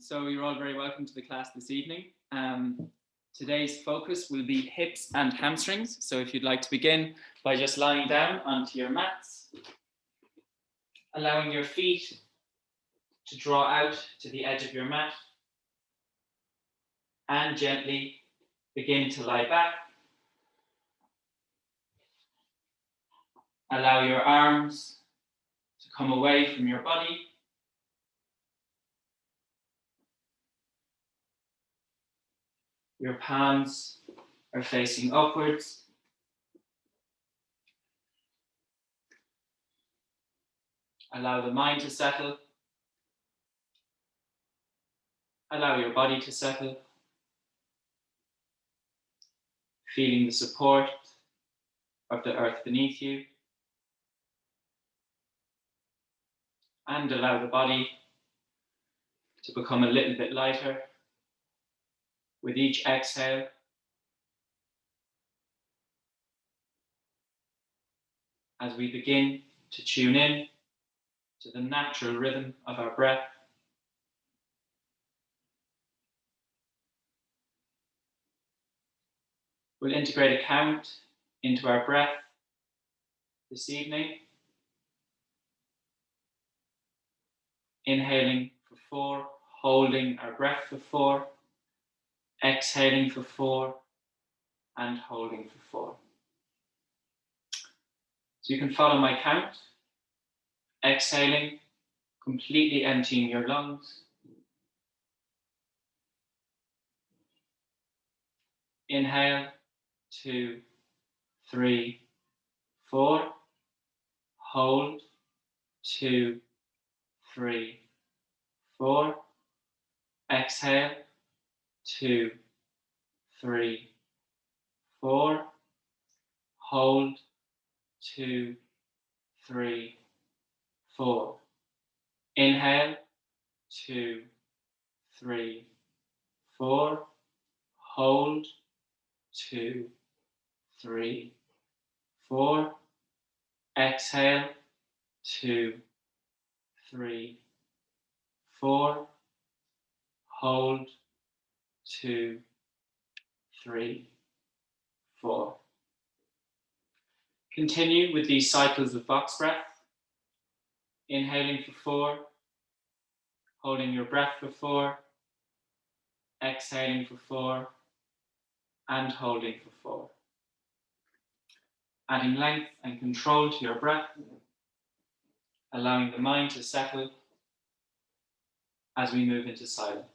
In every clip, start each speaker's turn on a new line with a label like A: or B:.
A: So you're all very welcome to the class this evening. Today's focus will be hips and hamstrings. So if you'd like to begin by just lying down onto your mats, allowing your feet to draw out to the edge of your mat, and gently begin to lie back. Allow your arms to come away from your body. Your palms are facing upwards. Allow the mind to settle. Allow your body to settle. Feeling the support of the earth beneath you. And allow the body to become a little bit lighter with each exhale. As we begin to tune in to the natural rhythm of our breath. We'll integrate a count into our breath this evening. Inhaling for 4, holding our breath for 4, exhaling for 4, and holding for 4. So you can follow my count. Exhaling, completely emptying your lungs. Inhale, 2, 3, 4. Hold, 2, 3, 4. Exhale, 2, 3, 4. Hold, 2, 3, 4. Inhale, 2, 3, 4. Hold, 2, 3, 4. Exhale, 2, 3, 4. Hold, 2, 3, 4. Continue with these cycles of box breath. Inhaling for 4, holding your breath for 4, exhaling for 4, and holding for 4. Adding length and control to your breath, allowing the mind to settle as we move into silence.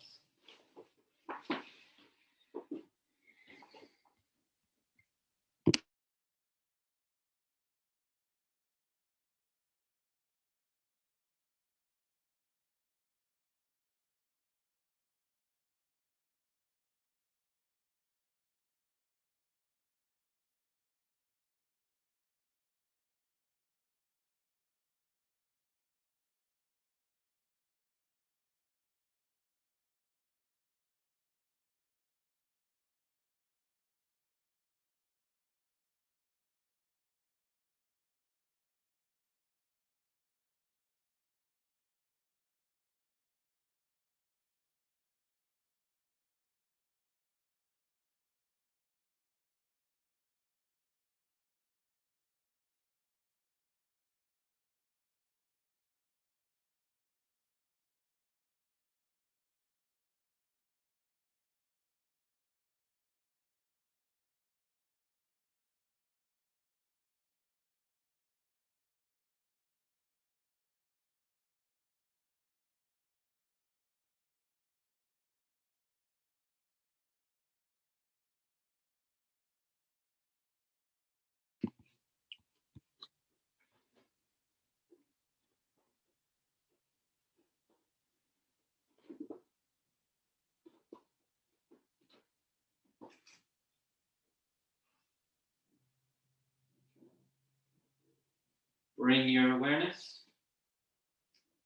A: Bring your awareness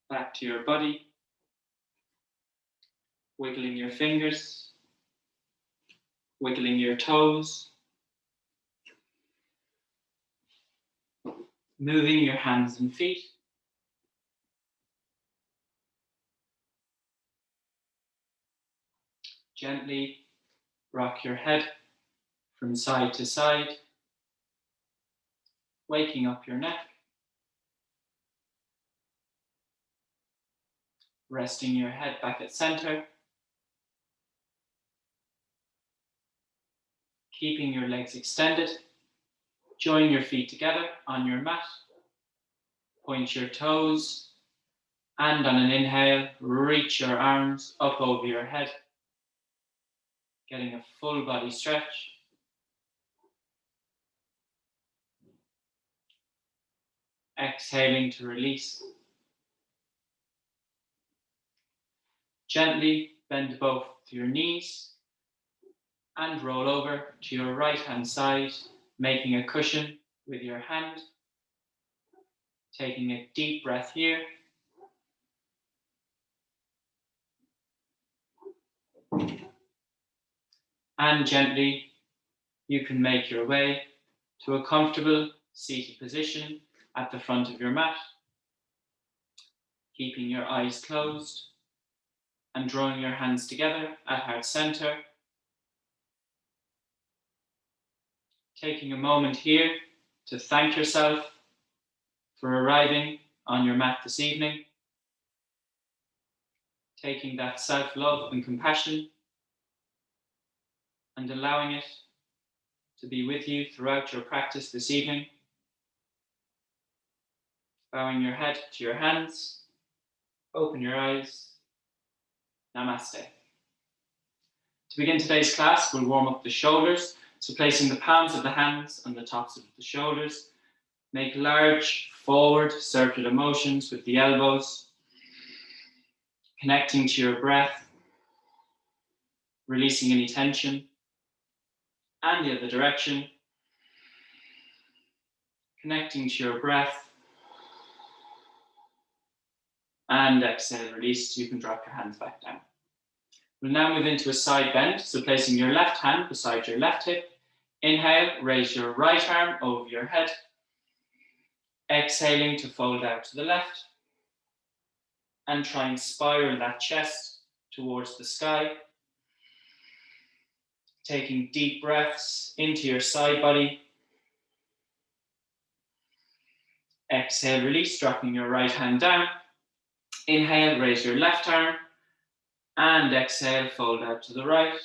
A: back to your body, wiggling your fingers, wiggling your toes, moving your hands and feet. Gently rock your head from side to side, waking up your neck, resting your head back at center, keeping your legs extended. Join your feet together on your mat, point your toes, and on an inhale, reach your arms up over your head, getting a full body stretch. Exhaling to release. Gently bend both your knees and roll over to your right hand side, making a cushion with your hand. Taking a deep breath here. And gently, you can make your way to a comfortable seated position at the front of your mat, keeping your eyes closed and drawing your hands together at heart center. Taking a moment here to thank yourself for arriving on your mat this evening. Taking that self-love and compassion and allowing it to be with you throughout your practice this evening. Bowing your head to your hands, open your eyes. Namaste. To begin today's class, we'll warm up the shoulders. So placing the palms of the hands on the tops of the shoulders. Make large forward circular motions with the elbows. Connecting to your breath. Releasing any tension. And the other direction. Connecting to your breath. And exhale, release. You can drop your hands back down. We'll now move into a side bend. So placing your left hand beside your left hip. Inhale, raise your right arm over your head. Exhaling to fold out to the left. And try and spiral that chest towards the sky. Taking deep breaths into your side body. Exhale, release, dropping your right hand down. Inhale, raise your left arm. And exhale, fold out to the right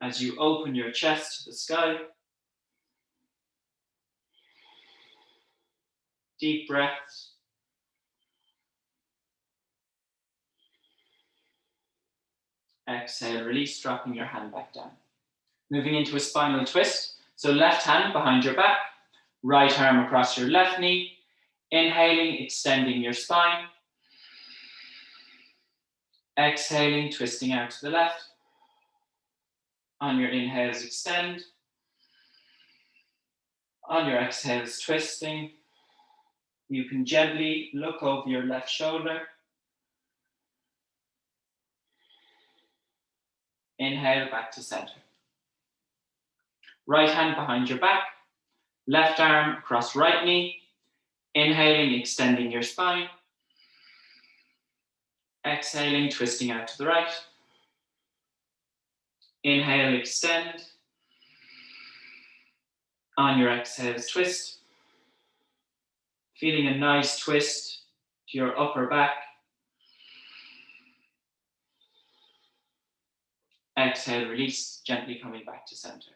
A: as you open your chest to the sky. Deep breaths. Exhale, release, dropping your hand back down. Moving into a spinal twist. So left hand behind your back, right arm across your left knee. Inhaling, extending your spine. Exhaling, twisting out to the left. On your inhales, extend. On your exhales, twisting. You can gently look over your left shoulder. Inhale, back to center. Right hand behind your back. Left arm across right knee. Inhaling, extending your spine. Exhaling, twisting out to the right. Inhale, extend. On your exhales, twist. Feeling a nice twist to your upper back. Exhale, release, gently coming back to center.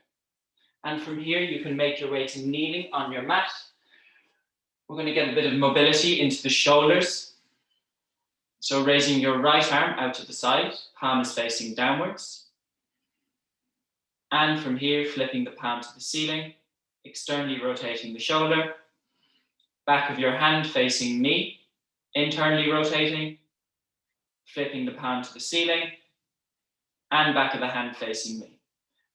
A: And from here, you can make your way to kneeling on your mat. We're going to get a bit of mobility into the shoulders. So raising your right arm out to the side, palm is facing downwards. And from here, flipping the palm to the ceiling, externally rotating the shoulder. Back of your hand facing knee, internally rotating, flipping the palm to the ceiling, and back of the hand facing me.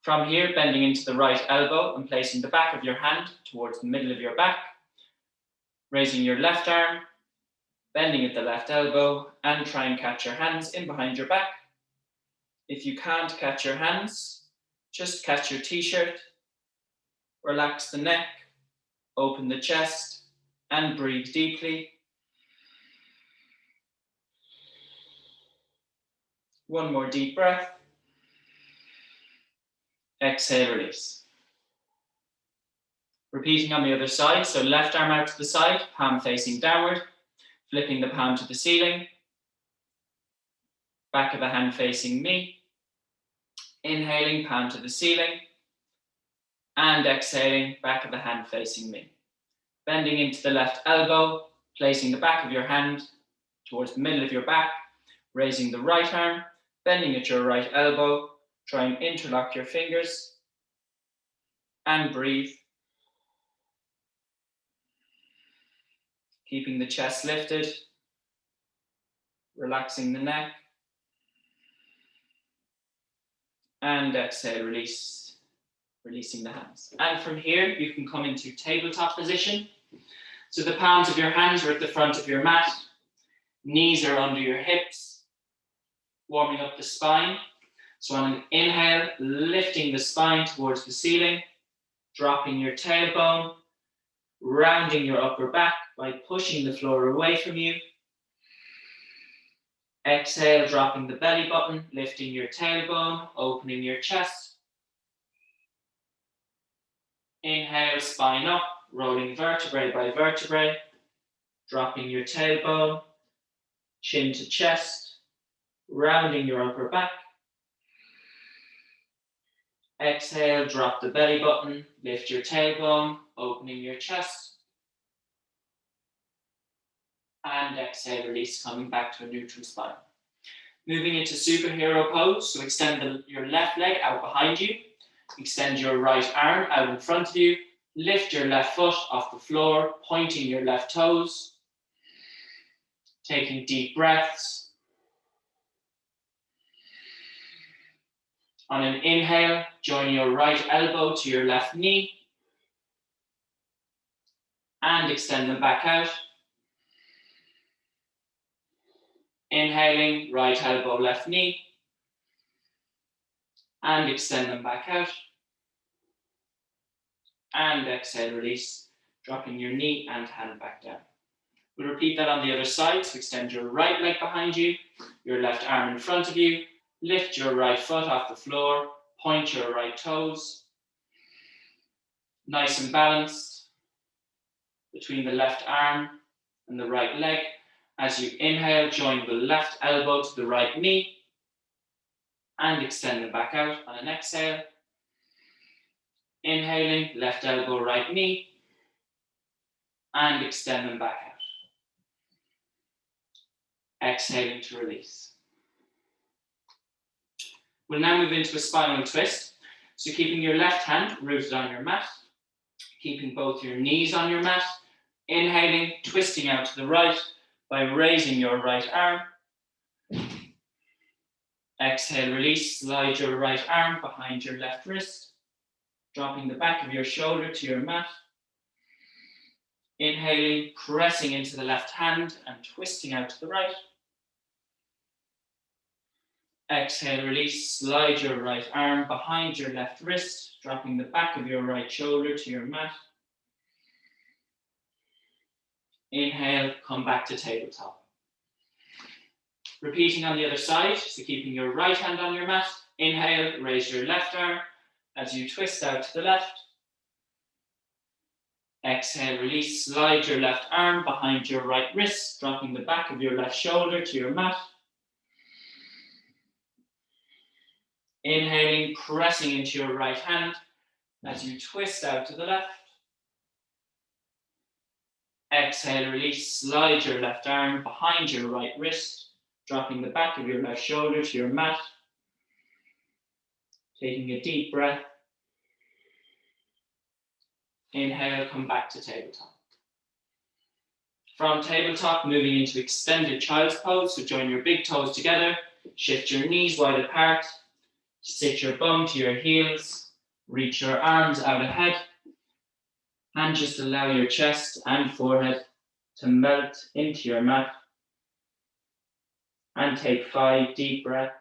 A: From here, bending into the right elbow and placing the back of your hand towards the middle of your back, raising your left arm, bending at the left elbow, and try and catch your hands in behind your back. If you can't catch your hands, just catch your t-shirt, relax the neck, open the chest, and breathe deeply. One more deep breath. Exhale, release. Repeating on the other side, so left arm out to the side, palm facing downward, flipping the palm to the ceiling, back of the hand facing me, inhaling, palm to the ceiling, and exhaling, back of the hand facing me. Bending into the left elbow, placing the back of your hand towards the middle of your back, raising the right arm, bending at your right elbow, try and interlock your fingers, and breathe. Keeping the chest lifted, relaxing the neck, and exhale, release, releasing the hands. And from here, you can come into tabletop position. So the palms of your hands are at the front of your mat, knees are under your hips, warming up the spine. So on an inhale, lifting the spine towards the ceiling, dropping your tailbone, rounding your upper back by pushing the floor away from you. Exhale, dropping the belly button, lifting your tailbone, opening your chest. Inhale, spine up, rolling vertebrae by vertebrae, dropping your tailbone, chin to chest, rounding your upper back. Exhale, drop the belly button, lift your tailbone, opening your chest. And exhale, release, coming back to a neutral spine. Moving into superhero pose, so extend your left leg out behind you, extend your right arm out in front of you, lift your left foot off the floor, pointing your left toes, taking deep breaths. On an inhale, join your right elbow to your left knee, and extend them back out. Inhaling, right elbow, left knee, and extend them back out. And exhale, release, dropping your knee and hand back down. We'll repeat that on the other side. So extend your right leg behind you, your left arm in front of you, lift your right foot off the floor, point your right toes. Nice and balanced between the left arm and the right leg. As you inhale, join the left elbow to the right knee and extend them back out on an exhale. Inhaling, left elbow, right knee, and extend them back out. Exhaling to release. We'll now move into a spinal twist. So keeping your left hand rooted on your mat, keeping both your knees on your mat, inhaling, twisting out to the right by raising your right arm. Exhale, release, slide your right arm behind your left wrist, dropping the back of your shoulder to your mat. Inhaling, pressing into the left hand and twisting out to the right. Exhale, release, slide your right arm behind your left wrist, dropping the back of your right shoulder to your mat. Inhale, come back to tabletop. Repeating on the other side, so keeping your right hand on your mat. Inhale, raise your left arm as you twist out to the left. Exhale, release, slide your left arm behind your right wrist, dropping the back of your left shoulder to your mat. Inhaling, pressing into your right hand as you twist out to the left. Exhale, release, slide your left arm behind your right wrist, dropping the back of your left shoulder to your mat. Taking a deep breath. Inhale, come back to tabletop. From tabletop, moving into extended child's pose. So join your big toes together, shift your knees wide apart, sit your bum to your heels, reach your arms out ahead, and just allow your chest and forehead to melt into your mat. And take 5 deep breaths.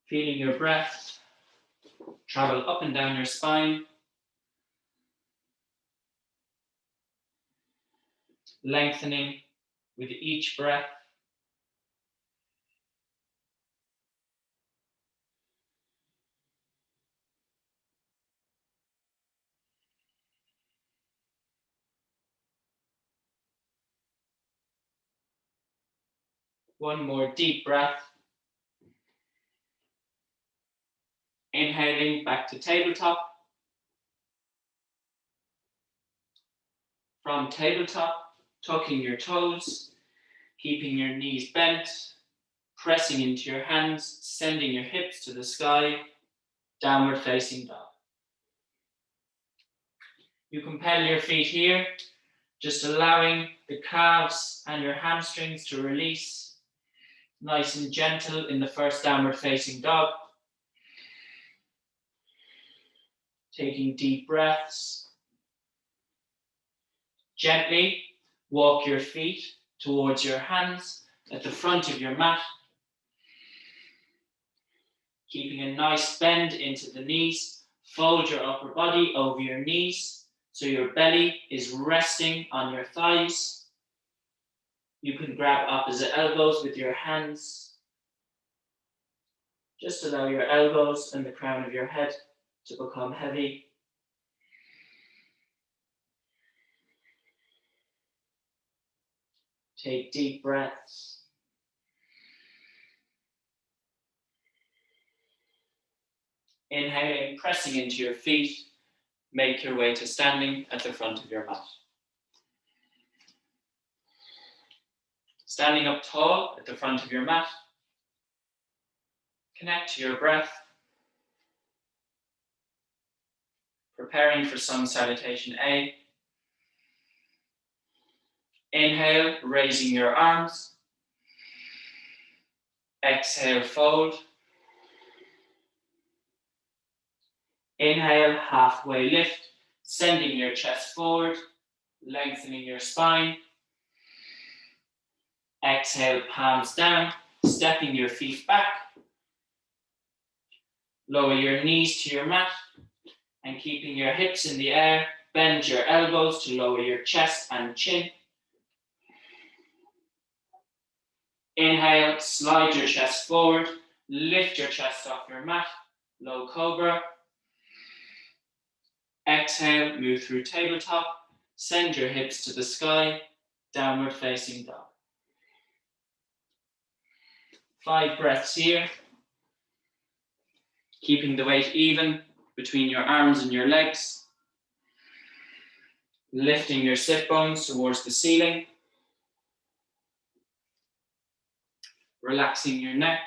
A: Feeling your breath travel up and down your spine, lengthening with each breath. One more deep breath. Inhaling back to tabletop. From tabletop, tucking your toes, keeping your knees bent, pressing into your hands, sending your hips to the sky, downward facing dog. You can pedal your feet here, just allowing the calves and your hamstrings to release, nice and gentle in the first downward facing dog. Taking deep breaths. Gently walk your feet towards your hands at the front of your mat, keeping a nice bend into the knees. Fold your upper body over your knees so your belly is resting on your thighs. You can grab opposite elbows with your hands. Just allow your elbows and the crown of your head to become heavy. Take deep breaths. Inhaling, pressing into your feet, make your way to standing at the front of your mat. Standing up tall at the front of your mat, connect to your breath, preparing for sun salutation A. Inhale, raising your arms. Exhale, fold. Inhale, halfway lift, sending your chest forward, lengthening your spine. Exhale, palms down, stepping your feet back. Lower your knees to your mat and keeping your hips in the air, bend your elbows to lower your chest and chin. Inhale, slide your chest forward, lift your chest off your mat, low cobra. Exhale, move through tabletop, send your hips to the sky, downward facing dog. 5 breaths here, keeping the weight even between your arms and your legs, lifting your sit bones towards the ceiling, relaxing your neck,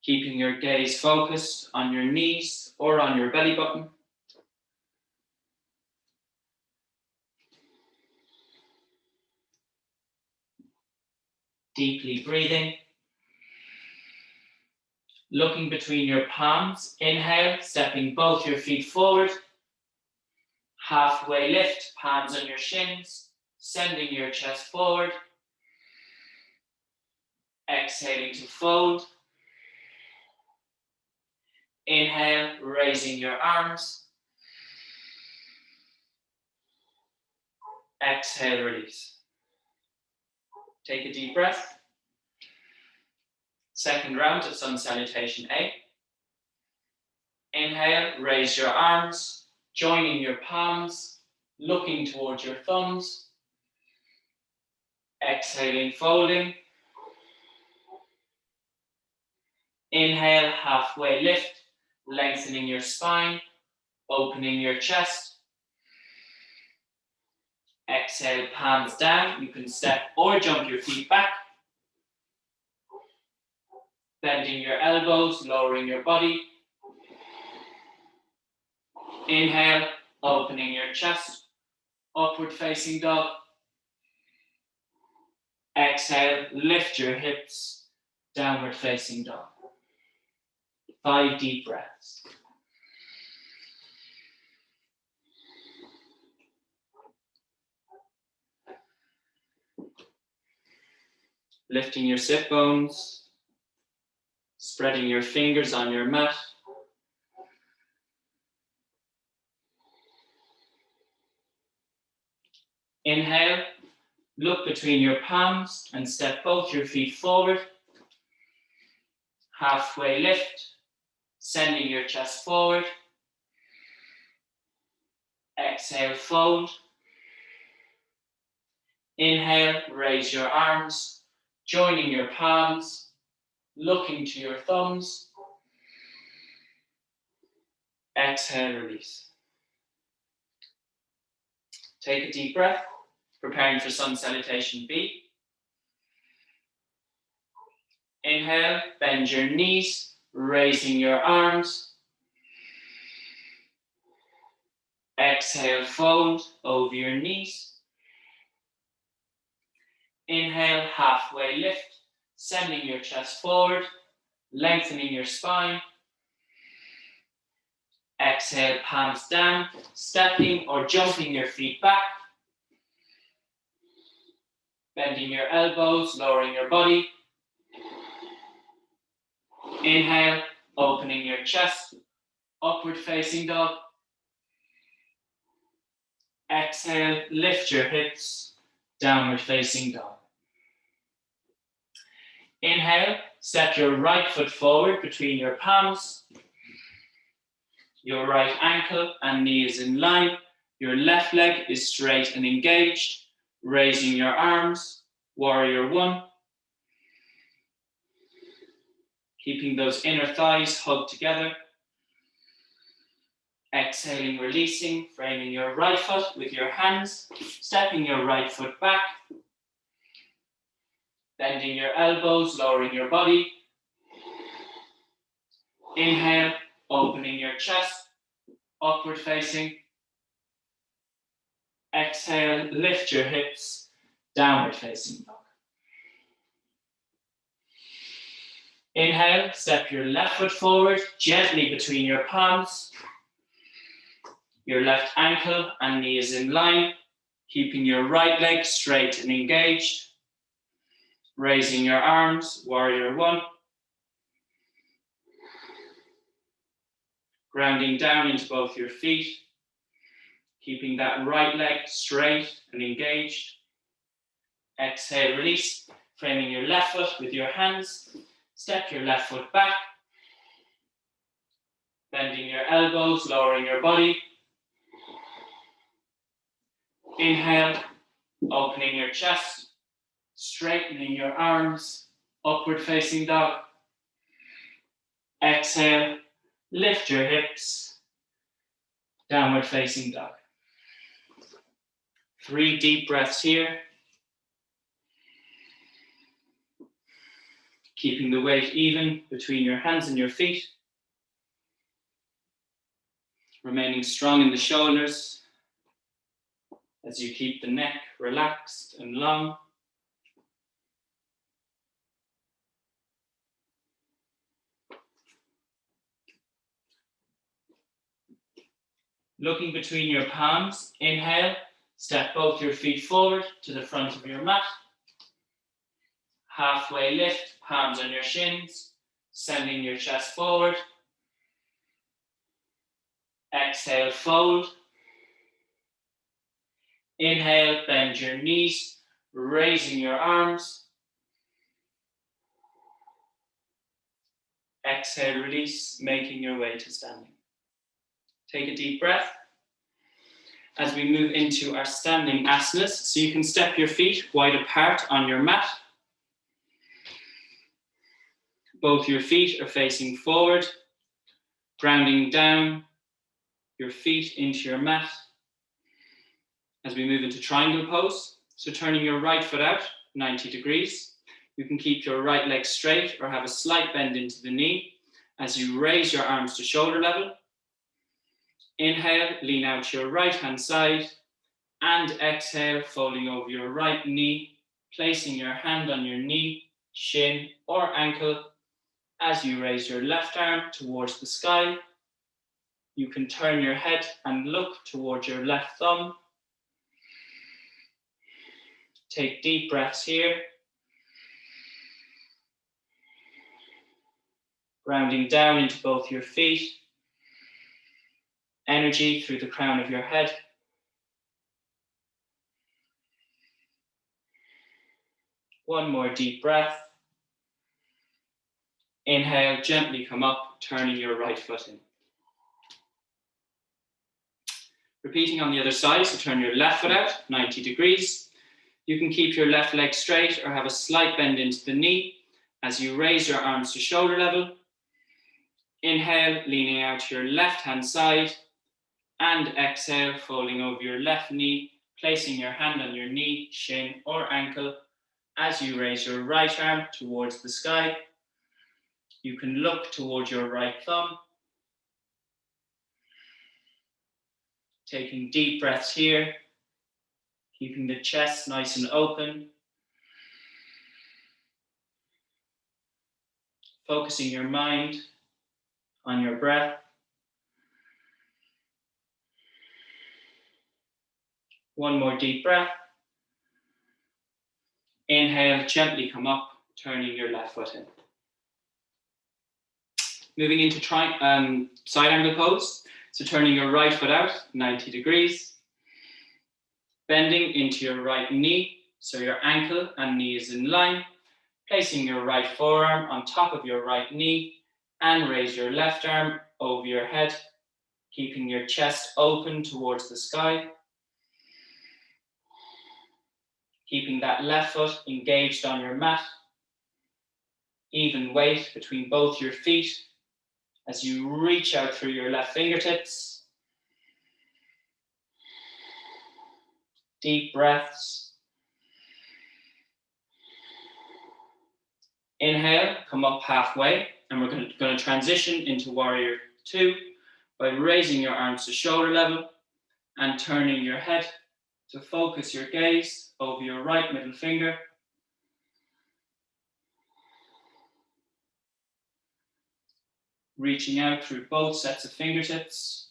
A: keeping your gaze focused on your knees or on your belly button. Deeply breathing. Looking between your palms, inhale, stepping both your feet forward. Halfway lift, palms on your shins, sending your chest forward. Exhaling to fold. Inhale, raising your arms. Exhale, release. Take a deep breath. Second round of sun salutation A. Inhale, raise your arms, joining your palms, looking towards your thumbs. Exhaling, folding. Inhale, halfway lift, lengthening your spine, opening your chest. Exhale, palms down. You can step or jump your feet back. Bending your elbows, lowering your body. Inhale, opening your chest, upward facing dog. Exhale, lift your hips, downward facing dog. 5 deep breaths. Lifting your sit bones, spreading your fingers on your mat. Inhale, look between your palms and step both your feet forward. Halfway lift, sending your chest forward. Exhale, fold. Inhale, raise your arms, Joining your palms, looking to your thumbs. Exhale, release. Take a deep breath, preparing for Sun Salutation B. Inhale, bend your knees, raising your arms. Exhale, fold over your knees. Inhale, halfway lift, sending your chest forward, lengthening your spine. Exhale, palms down, stepping or jumping your feet back. Bending your elbows, lowering your body. Inhale, opening your chest, upward facing dog. Exhale, lift your hips, downward facing dog. Inhale, step your right foot forward between your palms. Your right ankle and knee is in line. Your left leg is straight and engaged. Raising your arms, warrior one. Keeping those inner thighs hugged together. Exhaling, releasing, framing your right foot with your hands, stepping your right foot back. Bending your elbows, lowering your body. Inhale, opening your chest, upward facing. Exhale, lift your hips, downward facing dog. Inhale, step your left foot forward, gently between your palms. Your left ankle and knee is in line, keeping your right leg straight and engaged. Raising your arms, warrior one. Grounding down into both your feet, keeping that right leg straight and engaged. Exhale, release, framing your left foot with your hands. Step your left foot back. Bending your elbows, lowering your body. Inhale, opening your chest, straightening your arms, upward facing dog. Exhale, lift your hips, downward facing dog. 3 deep breaths here. Keeping the weight even between your hands and your feet. Remaining strong in the shoulders as you keep the neck relaxed and long. Looking between your palms, inhale, step both your feet forward to the front of your mat. Halfway lift, palms on your shins, sending your chest forward. Exhale, fold. Inhale, bend your knees, raising your arms. Exhale, release, making your way to standing. Take a deep breath as we move into our standing asanas. So you can step your feet wide apart on your mat. Both your feet are facing forward, grounding down your feet into your mat. As we move into triangle pose, so turning your right foot out 90 degrees. You can keep your right leg straight or have a slight bend into the knee as you raise your arms to shoulder level. Inhale, lean out to your right hand side, and exhale, folding over your right knee, placing your hand on your knee, shin or ankle as you raise your left arm towards the sky. You can turn your head and look towards your left thumb. Take deep breaths here. Grounding down into both your feet. Energy through the crown of your head. One more deep breath. Inhale, gently come up, turning your right foot in. Repeating on the other side, so turn your left foot out 90 degrees. You can keep your left leg straight or have a slight bend into the knee as you raise your arms to shoulder level. Inhale, leaning out to your left hand side, and exhale, folding over your left knee, placing your hand on your knee, shin or ankle as you raise your right arm towards the sky. You can look towards your right thumb. Taking deep breaths here, keeping the chest nice and open. Focusing your mind on your breath. One more deep breath. Inhale, gently come up, turning your left foot in. Moving into side angle pose. So turning your right foot out, 90 degrees. Bending into your right knee, so your ankle and knee is in line. Placing your right forearm on top of your right knee and raise your left arm over your head, keeping your chest open towards the sky. Keeping that left foot engaged on your mat. Even weight between both your feet as you reach out through your left fingertips. Deep breaths. Inhale, come up halfway, and we're going to transition into Warrior 2 by raising your arms to shoulder level and turning your head to focus your gaze over your right middle finger. Reaching out through both sets of fingertips.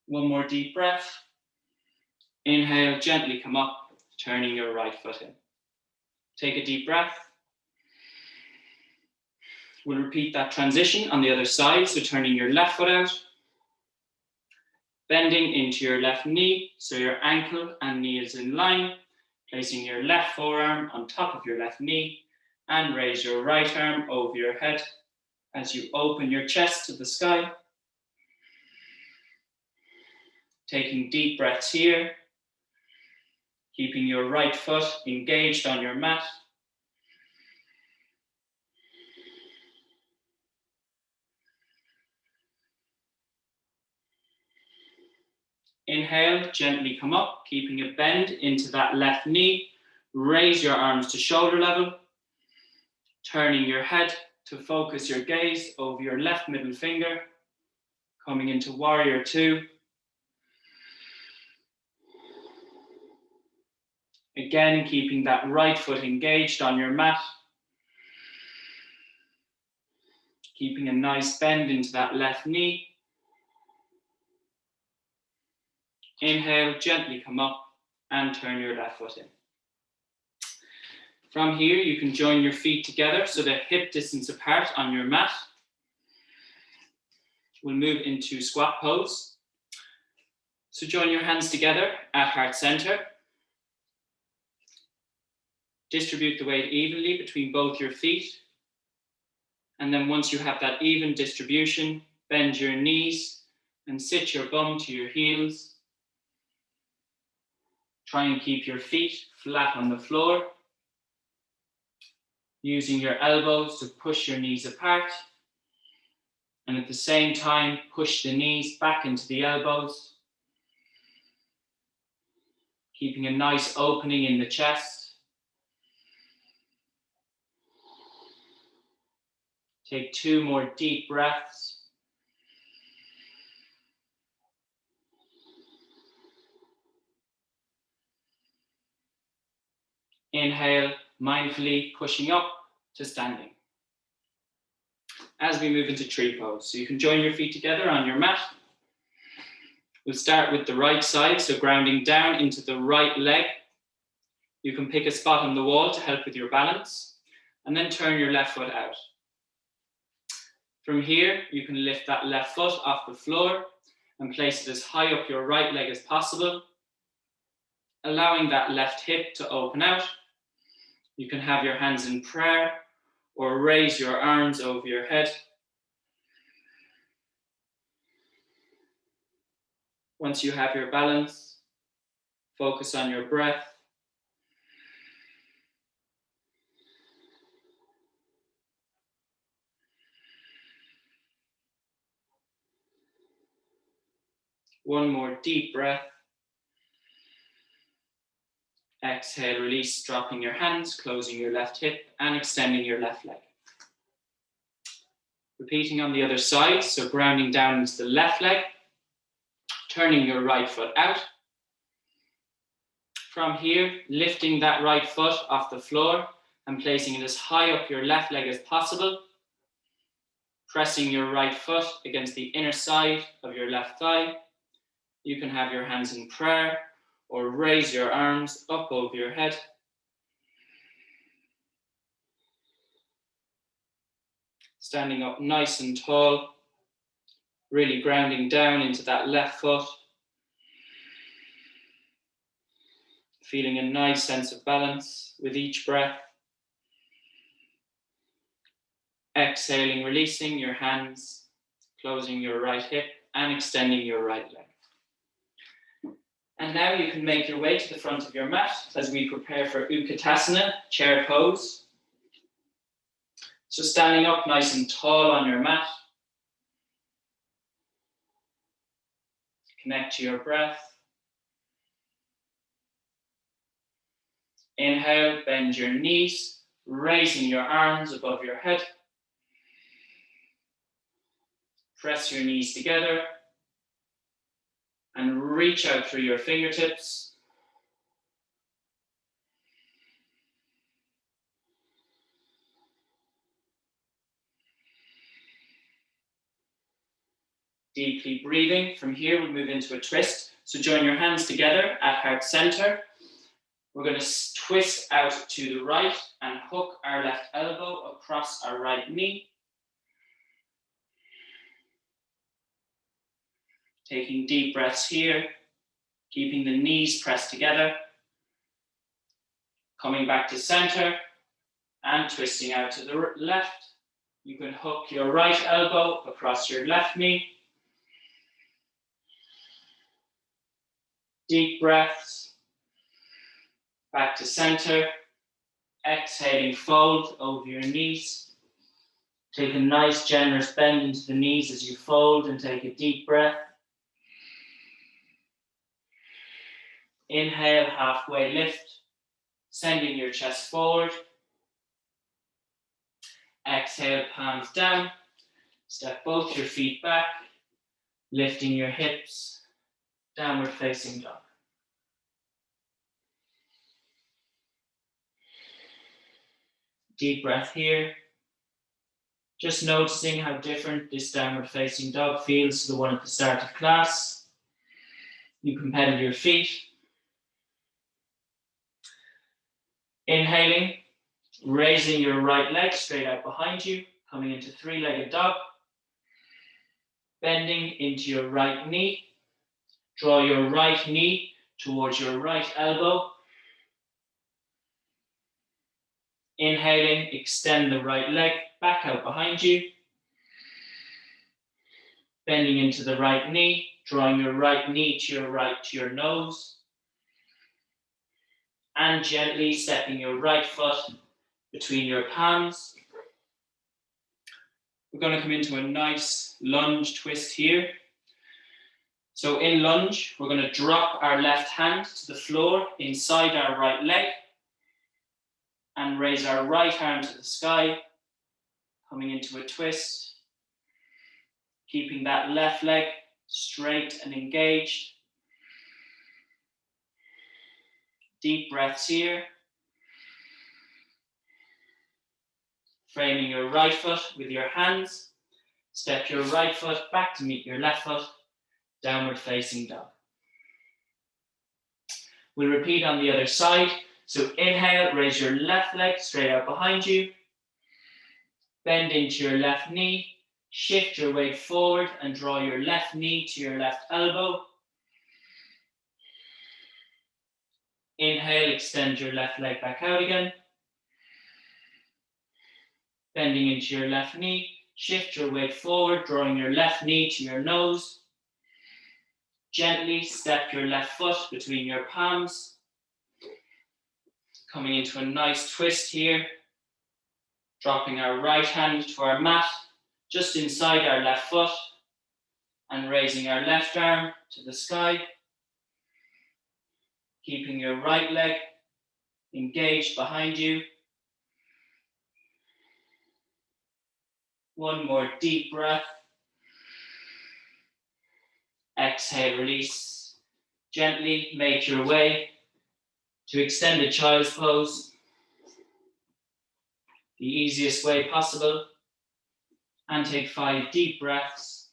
A: One more deep breath. Inhale, gently come up, turning your right foot in. Take a deep breath. We'll repeat that transition on the other side, so turning your left foot out. Bending into your left knee, so your ankle and knee is in line. Placing your left forearm on top of your left knee and raise your right arm over your head as you open your chest to the sky. Taking deep breaths here, keeping your right foot engaged on your mat. Inhale, gently come up, keeping a bend into that left knee. Raise your arms to shoulder level, turning your head to focus your gaze over your left middle finger, coming into Warrior 2. Again, keeping that right foot engaged on your mat. Keeping a nice bend into that left knee. Inhale, gently come up and turn your left foot in. From here, you can join your feet together so they're hip distance apart on your mat. We'll move into squat pose. So join your hands together at heart center. Distribute the weight evenly between both your feet. And then once you have that even distribution, bend your knees and sit your bum to your heels. Try and keep your feet flat on the floor. Using your elbows to push your knees apart. And at the same time, push the knees back into the elbows. Keeping a nice opening in the chest. Take 2 more deep breaths. Inhale, mindfully pushing up to standing. As we move into tree pose, so you can join your feet together on your mat. We'll start with the right side, so grounding down into the right leg. You can pick a spot on the wall to help with your balance, and then turn your left foot out. From here, you can lift that left foot off the floor and place it as high up your right leg as possible, allowing that left hip to open out. You can have your hands in prayer or raise your arms over your head. Once you have your balance, Focus on your breath. One more deep breath. Exhale, release, dropping your hands, closing your left hip and extending your left leg. Repeating on the other side, so grounding down into the left leg, turning your right foot out. From here, lifting that right foot off the floor and placing it as high up your left leg as possible. Pressing your right foot against the inner side of your left thigh. You can have your hands in prayer or raise your arms up over your head. Standing up nice and tall, really grounding down into that left foot. Feeling a nice sense of balance with each breath. Exhaling, releasing your hands, closing your right hip and extending your right leg. And now you can make your way to the front of your mat as we prepare for Utkatasana, chair pose. So standing up nice and tall on your mat. Connect to your breath. Inhale, bend your knees, raising your arms above your head. Press your knees together and reach out through your fingertips. Deeply breathing. From here, we'll move into a twist. So join your hands together at heart center. We're going to twist out to the right and hook our left elbow across our right knee. Taking deep breaths here, keeping the knees pressed together. Coming back to center and twisting out to the left. You can hook your right elbow across your left knee. Deep breaths. Back to center. Exhaling, fold over your knees. Take a nice generous bend into the knees as you fold and take a deep breath. Inhale, halfway lift, sending your chest forward. Exhale, palms down. Step both your feet back, lifting your hips, downward facing dog. Deep breath here. Just noticing how different this downward facing dog feels to the one at the start of class. You can pedal your feet. Inhaling, raising your right leg straight out behind you, coming into three-legged dog. Bending into your right knee. Draw your right knee towards your right elbow. Inhaling, extend the right leg back out behind you. Bending into the right knee, drawing your right knee to your nose. And gently stepping your right foot between your palms. We're going to come into a nice lunge twist here. So in lunge, we're going to drop our left hand to the floor inside our right leg and raise our right arm to the sky, coming into a twist, keeping that left leg straight and engaged. Deep breaths here. Framing your right foot with your hands. Step your right foot back to meet your left foot. Downward facing dog. We'll repeat on the other side. So inhale, raise your left leg straight out behind you. Bend into your left knee. Shift your weight forward and draw your left knee to your left elbow. Inhale, extend your left leg back out again. Bending into your left knee. Shift your weight forward, drawing your left knee to your nose. Gently step your left foot between your palms, coming into a nice twist here, dropping our right hand to our mat, just inside our left foot, and raising our left arm to the sky, keeping your right leg engaged behind you. One more deep breath. Exhale, release. Gently make your way to extended child's pose, the easiest way possible, and take 5 deep breaths.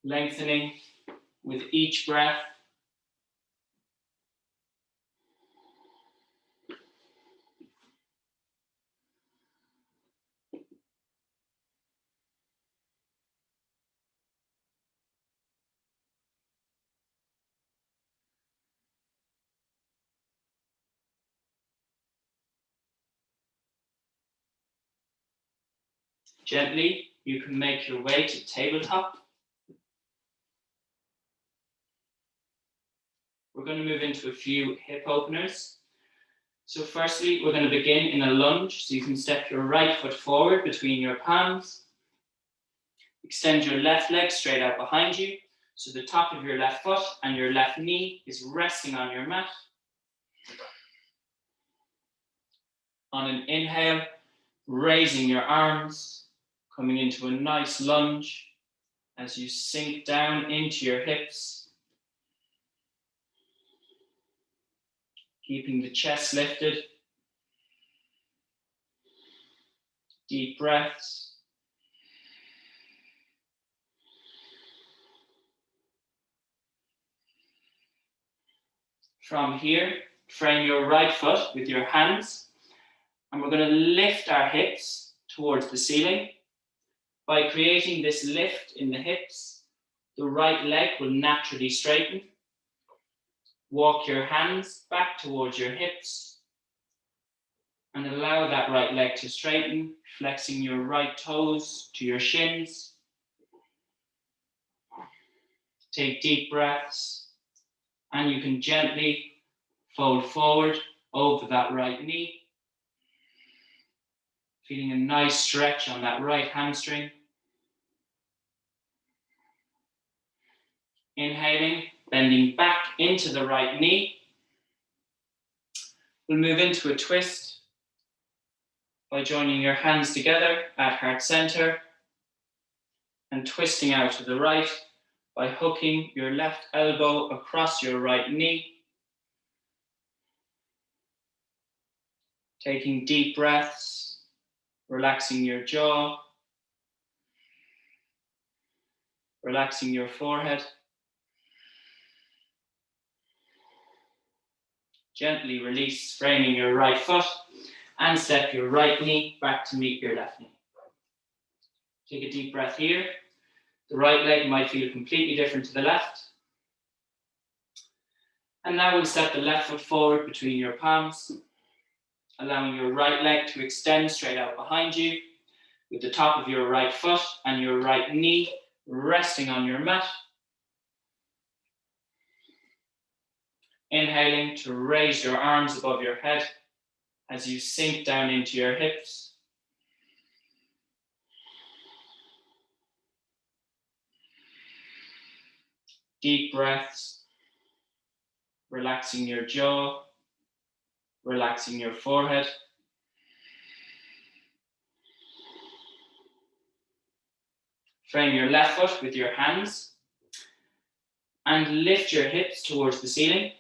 A: Lengthening with each breath. Gently, you can make your way to tabletop. We're going to move into a few hip openers. So firstly, we're going to begin in a lunge. So you can step your right foot forward between your palms. Extend your left leg straight out behind you. So the top of your left foot and your left knee is resting on your mat. On an inhale, raising your arms, coming into a nice lunge as you sink down into your hips, keeping the chest lifted. Deep breaths. From here, frame your right foot with your hands, and we're going to lift our hips towards the ceiling. By creating this lift in the hips, the right leg will naturally straighten. Walk your hands back towards your hips and allow that right leg to straighten, flexing your right toes to your shins. Take deep breaths, and you can gently fold forward over that right knee, feeling a nice stretch on that right hamstring. Inhaling, bending back into the right knee. We'll move into a twist by joining your hands together at heart center and twisting out to the right by hooking your left elbow across your right knee. Taking deep breaths, relaxing your jaw, relaxing your forehead. Gently release, framing your right foot, and step your right knee back to meet your left knee. Take a deep breath here. The right leg might feel completely different to the left. And now we'll step the left foot forward between your palms, allowing your right leg to extend straight out behind you, with the top of your right foot and your right knee resting on your mat. Inhaling to raise your arms above your head as you sink down into your hips. Deep breaths, relaxing your jaw, relaxing your forehead. Frame your left foot with your hands and lift your hips towards the ceiling.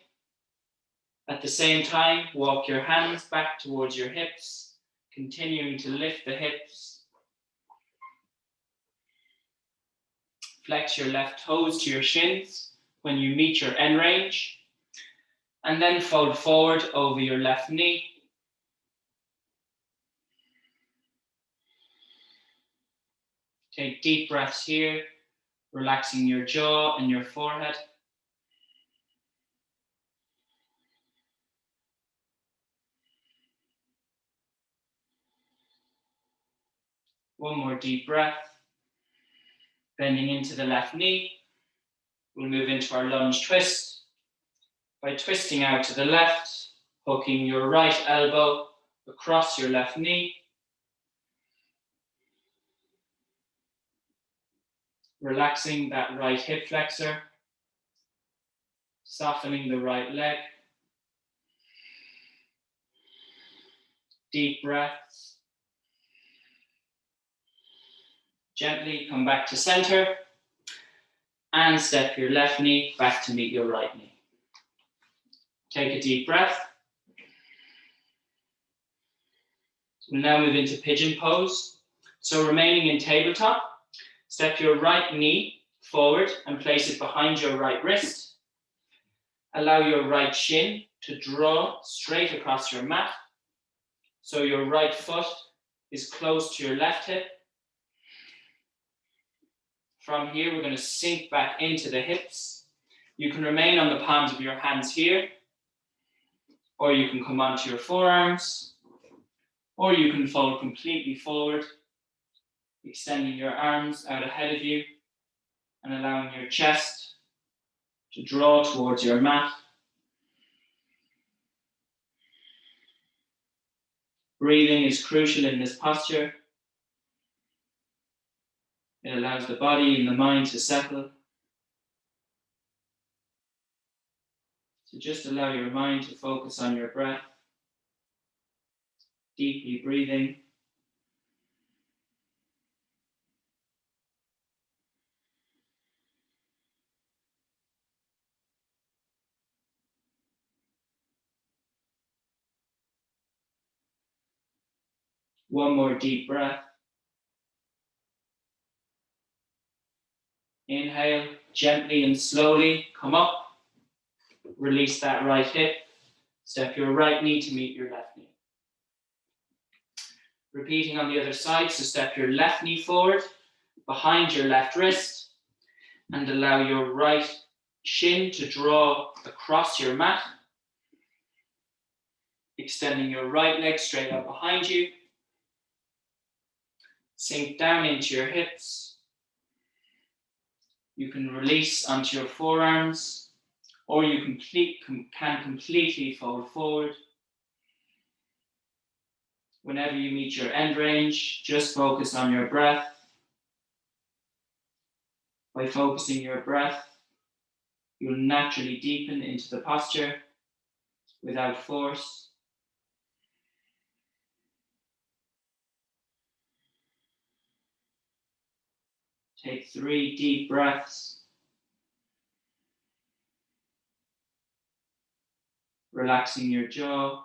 A: At the same time, walk your hands back towards your hips, continuing to lift the hips. Flex your left toes to your shins when you meet your end range, and then fold forward over your left knee. Take deep breaths here, relaxing your jaw and your forehead. One more deep breath. Bending into the left knee. We'll move into our lunge twist. By twisting out to the left, hooking your right elbow across your left knee. Relaxing that right hip flexor. Softening the right leg. Deep breaths. Gently come back to center and step your left knee back to meet your right knee. Take a deep breath. We'll now move into pigeon pose. So remaining in tabletop, step your right knee forward and place it behind your right wrist. Allow your right shin to draw straight across your mat. So your right foot is close to your left hip. From here, we're going to sink back into the hips. You can remain on the palms of your hands here, or you can come onto your forearms, or you can fold completely forward, extending your arms out ahead of you and allowing your chest to draw towards your mat. Breathing is crucial in this posture. It allows the body and the mind to settle. So just allow your mind to focus on your breath, deeply breathing. One more deep breath. Inhale, gently and slowly, come up. Release that right hip. Step your right knee to meet your left knee. Repeating on the other side, so step your left knee forward, behind your left wrist, and allow your right shin to draw across your mat. Extending your right leg straight up behind you. Sink down into your hips. You can release onto your forearms, or you can completely fold forward. Whenever you meet your end range, just focus on your breath. By focusing your breath, you'll naturally deepen into the posture without force. Take 3 deep breaths. Relaxing your jaw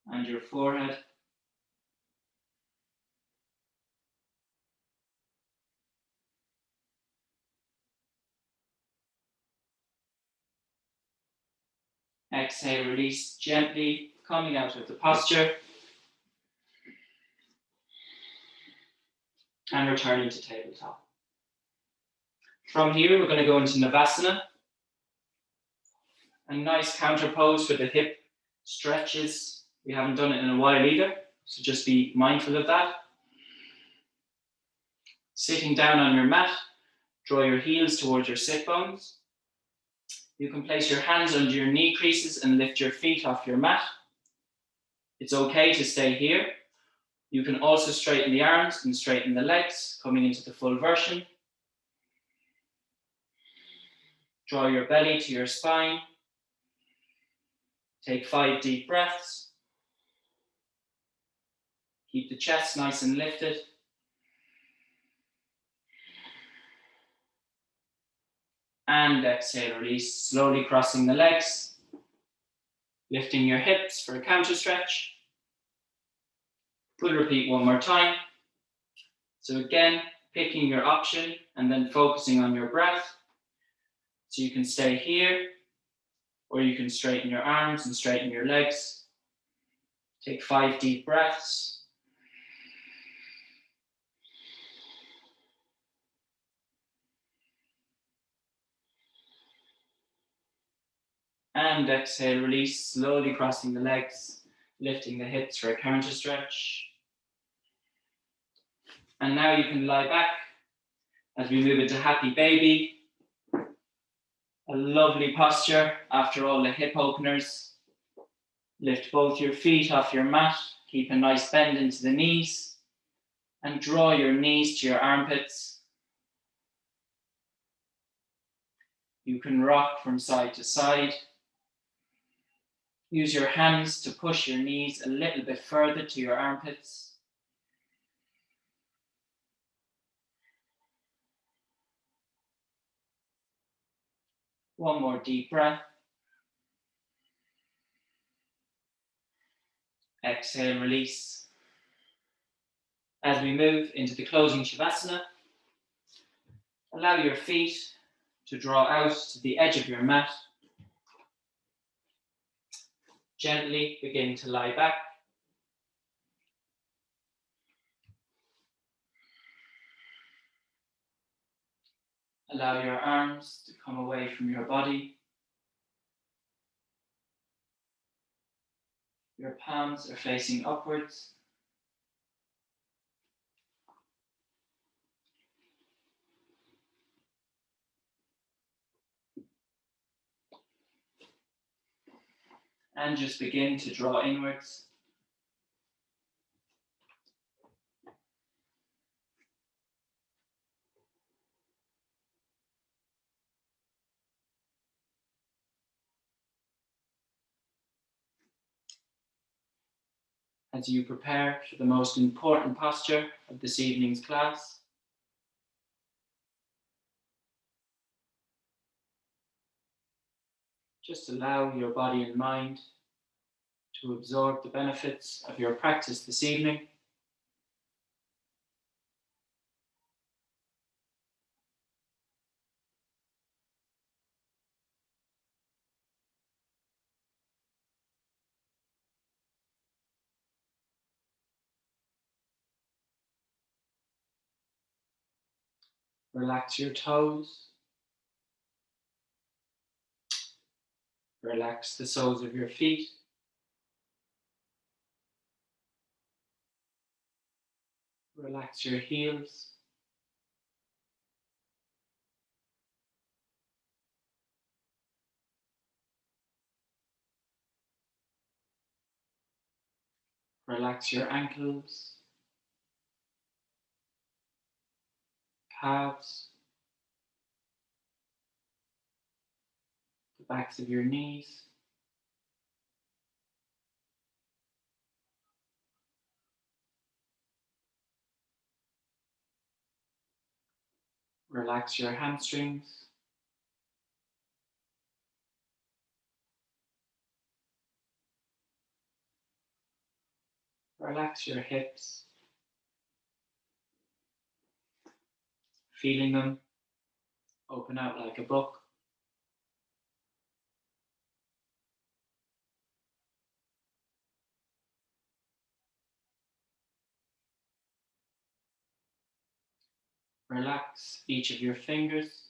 A: and your forehead. Exhale, release gently, coming out of the posture. And returning to tabletop. From here, we're going to go into Navasana. A nice counter pose for the hip stretches. We haven't done it in a while either, so just be mindful of that. Sitting down on your mat, draw your heels towards your sit bones. You can place your hands under your knee creases and lift your feet off your mat. It's okay to stay here. You can also straighten the arms and straighten the legs, coming into the full version. Draw your belly to your spine. Take 5 deep breaths. Keep the chest nice and lifted. And exhale, release, slowly crossing the legs. Lifting your hips for a counter stretch. We'll repeat one more time. So again, picking your option and then focusing on your breath. So you can stay here, or you can straighten your arms and straighten your legs. Take 5 deep breaths. And exhale, release, slowly crossing the legs, lifting the hips for a counter stretch. And now you can lie back as we move into happy baby. A lovely posture after all the hip openers. Lift both your feet off your mat. Keep a nice bend into the knees. And draw your knees to your armpits. You can rock from side to side. Use your hands to push your knees a little bit further to your armpits. One more deep breath. Exhale, release. As we move into the closing Shavasana, allow your feet to draw out to the edge of your mat. Gently begin to lie back. Allow your arms to come away from your body. Your palms are facing upwards. And just begin to draw inwards. As you prepare for the most important posture of this evening's class, just allow your body and mind to absorb the benefits of your practice this evening. Relax your toes. Relax the soles of your feet. Relax your heels. Relax your ankles, calves, the backs of your knees. Relax your hamstrings. Relax your hips, feeling them open out like a book. Relax each of your fingers.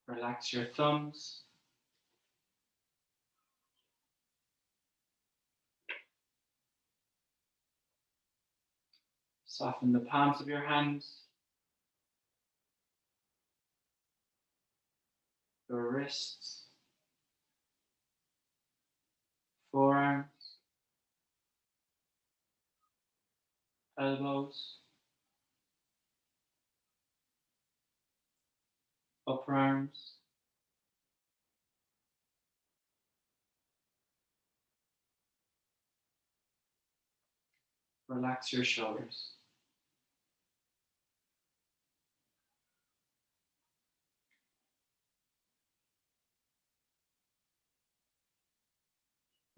A: Relax your thumbs. Soften the palms of your hands, your wrists, forearms, elbows, upper arms, relax your shoulders.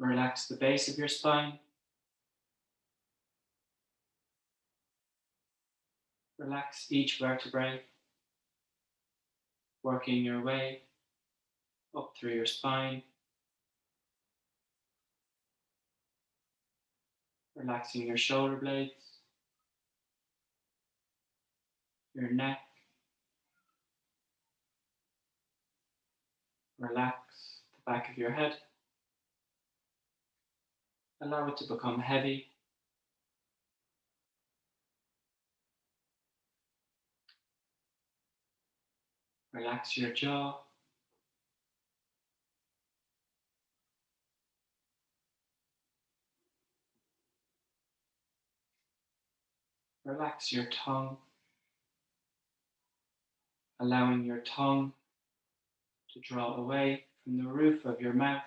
A: Relax the base of your spine. Relax each vertebrae, working your way up through your spine. Relaxing your shoulder blades, your neck. Relax the back of your head. Allow it to become heavy. Relax your jaw. Relax your tongue, allowing your tongue to draw away from the roof of your mouth.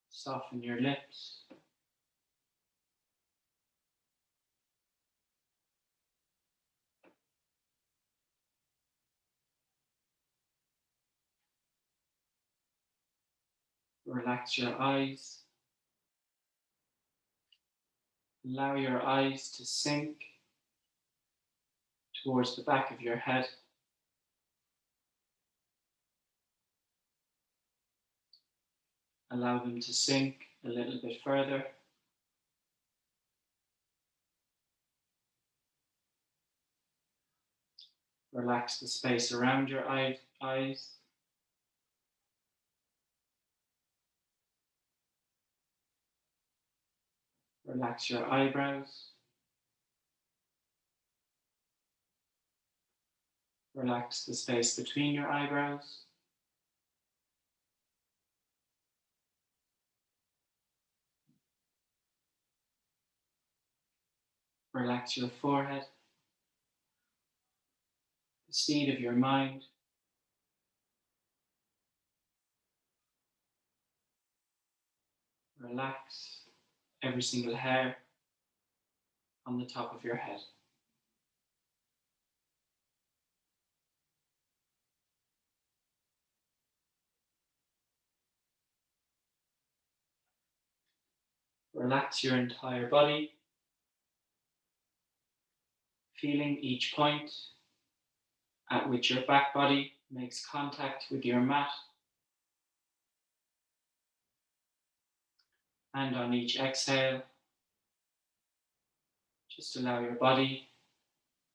A: Soften your lips. Relax your eyes. Allow your eyes to sink towards the back of your head. Allow them to sink a little bit further. Relax the space around your eyes. Relax your eyebrows. Relax the space between your eyebrows. Relax your forehead, the seat of your mind. Relax every single hair on the top of your head. Relax your entire body, feeling each point at which your back body makes contact with your mat. And on each exhale, just allow your body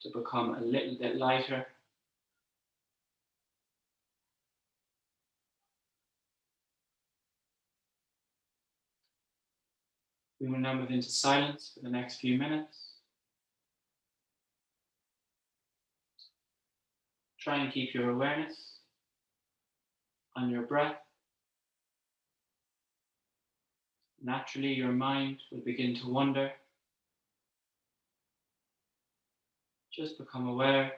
A: to become a little bit lighter. We will now move into silence for the next few minutes. Try and keep your awareness on your breath. Naturally, your mind will begin to wander. Just become aware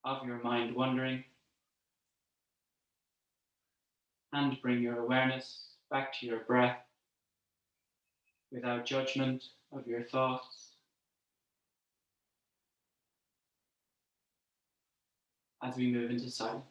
A: of your mind wandering and bring your awareness back to your breath without judgment of your thoughts as we move into silence.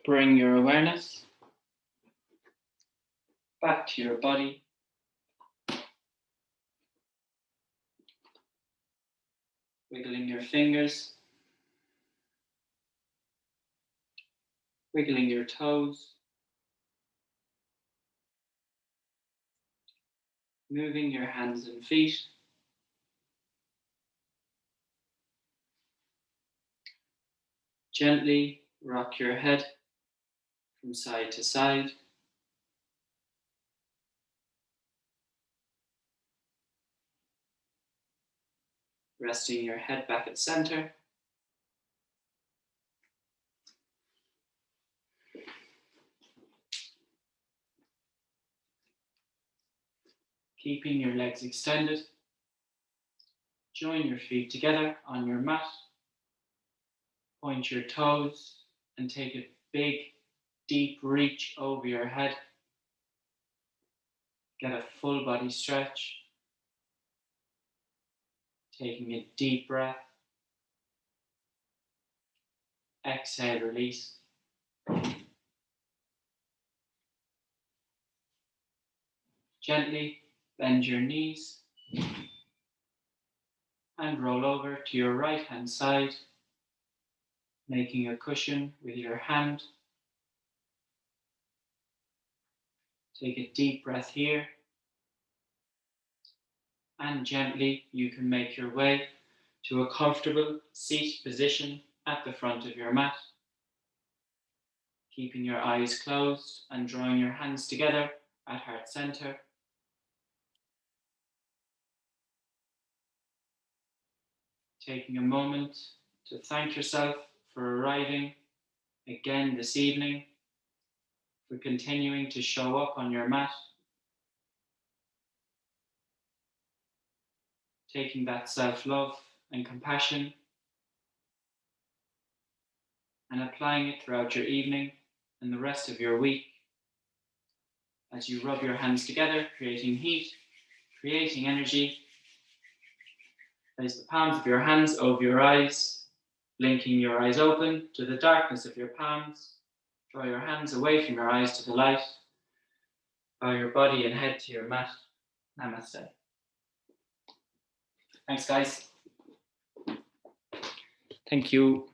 A: Bring your awareness back to your body. Wiggling your fingers. Wiggling your toes. Moving your hands and feet. Gently rock your head from side to side. Resting your head back at center. Keeping your legs extended. Join your feet together on your mat. Point your toes and take a big, deep reach over your head. Get a full body stretch. Taking a deep breath. Exhale, release. Gently bend your knees and roll over to your right hand side, making a cushion with your hand. Take a deep breath here, and gently you can make your way to a comfortable seat position at the front of your mat. Keeping your eyes closed and drawing your hands together at heart center. Taking a moment to thank yourself for arriving again this evening, for continuing to show up on your mat. Taking that self-love and compassion and applying it throughout your evening and the rest of your week as you rub your hands together, creating heat, creating energy. Place the palms of your hands over your eyes, blinking your eyes open to the darkness of your palms. Draw your hands away from your eyes to the light. Bow your body and head to your mat. Namaste. Thanks, guys. Thank you.